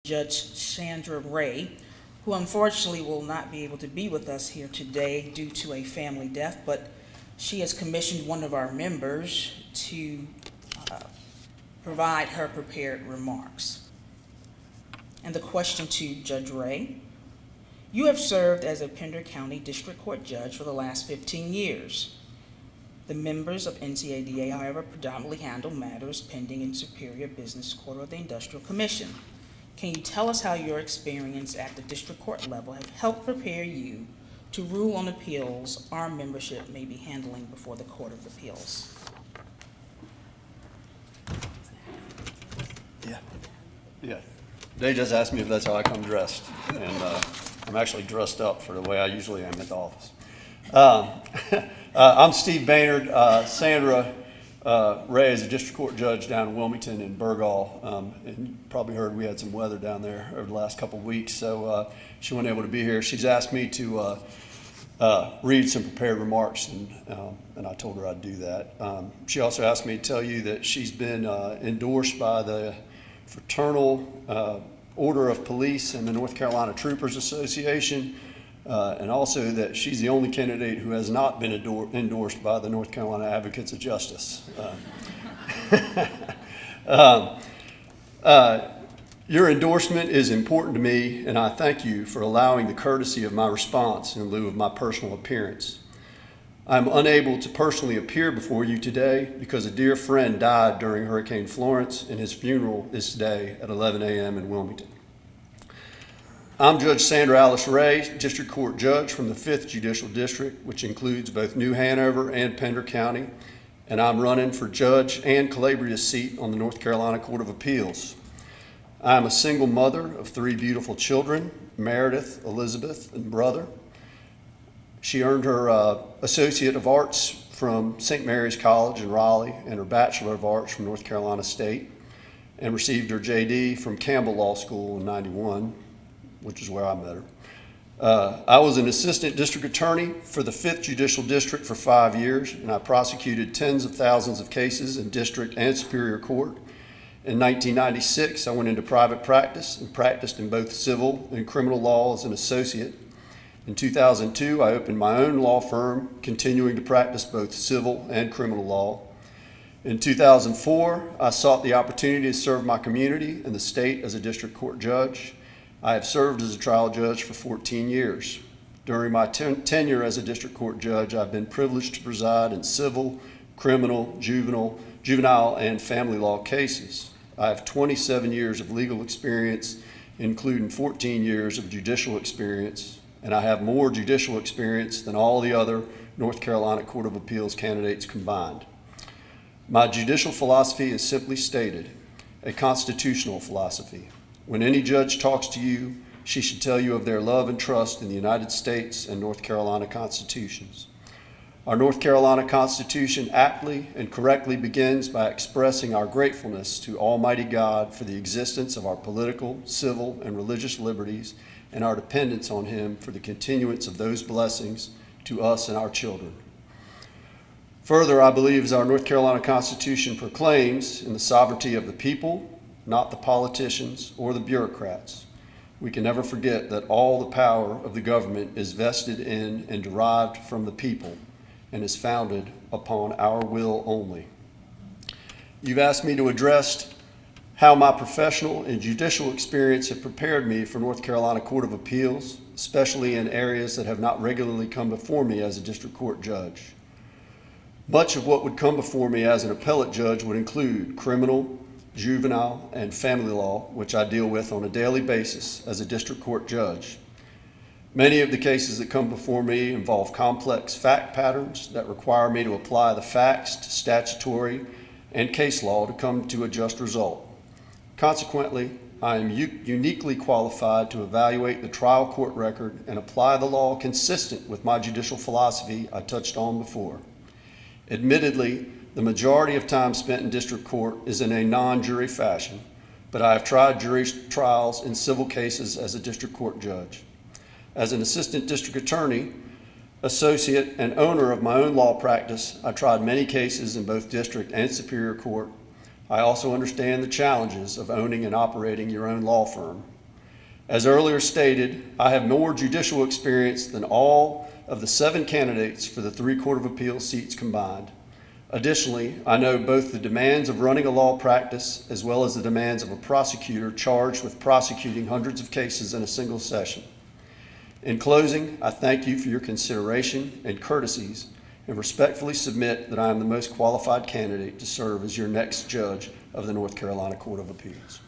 Judge Sandra Ray, who unfortunately will not be able to be with us here today due to a family death, but she has commissioned one of our members to provide her prepared remarks. And the question to Judge Ray: you have served as a Pender County District Court Judge for the last 15 years. The members of NCADA, however, predominantly handle matters pending in Superior Business Court or the Industrial Commission. Can you tell us how your experience at the district court level have helped prepare you to rule on appeals our membership may be handling before the Court of Appeals? Yeah. They just asked me if that's how I come dressed, and I'm actually dressed up for the way I usually am at the office. I'm Steve Baynard. Sandra Ray is a district court judge down in Wilmington and Burgall, and you probably heard we had some weather down there over the last couple of weeks, so she wasn't able to be here. She's asked me to read some prepared remarks, and I told her I'd do that. She also asked me to tell you that she's been endorsed by the Fraternal Order of Police and the North Carolina Troopers Association, and also that she's the only candidate who has not been endorsed by the North Carolina Advocates of Justice. Your endorsement is important to me, and I thank you for allowing the courtesy of my response in lieu of my personal appearance. I'm unable to personally appear before you today because a dear friend died during Hurricane Florence, and his funeral is today at 11 a.m. in Wilmington. I'm Judge Sandra Alice Ray, District Court Judge from the 5th Judicial District, which includes both New Hanover and Pender County, and I'm running for Judge and Calabria Seat on the North Carolina Court of Appeals. I'm a single mother of 3 beautiful children, Meredith, Elizabeth, and brother. She earned her Associate of Arts from St. Mary's College in Raleigh and her Bachelor of Arts from North Carolina State, and received her JD from Campbell Law School in '91, which is where I met her. I was an assistant district attorney for the 5th Judicial District for 5 years, and I prosecuted tens of thousands of cases in district and superior court. In 1996, I went into private practice and practiced in both civil and criminal law as an associate. In 2002, I opened my own law firm, continuing to practice both civil and criminal law. In 2004, I sought the opportunity to serve my community and the state as a district court judge. I have served as a trial judge for 14 years. During my tenure as a district court judge, I've been privileged to preside in civil, criminal, juvenile, and family law cases. I have 27 years of legal experience, including 14 years of judicial experience, and I have more judicial experience than all the other North Carolina Court of Appeals candidates combined. My judicial philosophy is simply stated, a constitutional philosophy. When any judge talks to you, she should tell you of their love and trust in the United States and North Carolina constitutions. Our North Carolina Constitution aptly and correctly begins by expressing our gratefulness to Almighty God for the existence of our political, civil, and religious liberties, and our dependence on Him for the continuance of those blessings to us and our children. Further, I believe as our North Carolina Constitution proclaims in the sovereignty of the people, not the politicians or the bureaucrats. We can never forget that all the power of the government is vested in and derived from the people and is founded upon our will only. You've asked me to address how my professional and judicial experience have prepared me for North Carolina Court of Appeals, especially in areas that have not regularly come before me as a district court judge. Much of what would come before me as an appellate judge would include criminal, juvenile, and family law, which I deal with on a daily basis as a district court judge. Many of the cases that come before me involve complex fact patterns that require me to apply the facts to statutory and case law to come to a just result. Consequently, I am uniquely qualified to evaluate the trial court record and apply the law consistent with my judicial philosophy I touched on before. Admittedly, the majority of time spent in district court is in a non-jury fashion, but I have tried jury trials in civil cases as a district court judge. As an assistant district attorney, associate, and owner of my own law practice, I tried many cases in both district and superior court. I also understand the challenges of owning and operating your own law firm. As earlier stated, I have more judicial experience than all of the 7 candidates for the 3 Court of Appeals seats combined. Additionally, I know both the demands of running a law practice as well as the demands of a prosecutor charged with prosecuting hundreds of cases in a single session. In closing, I thank you for your consideration and courtesies and respectfully submit that I am the most qualified candidate to serve as your next judge of the North Carolina Court of Appeals.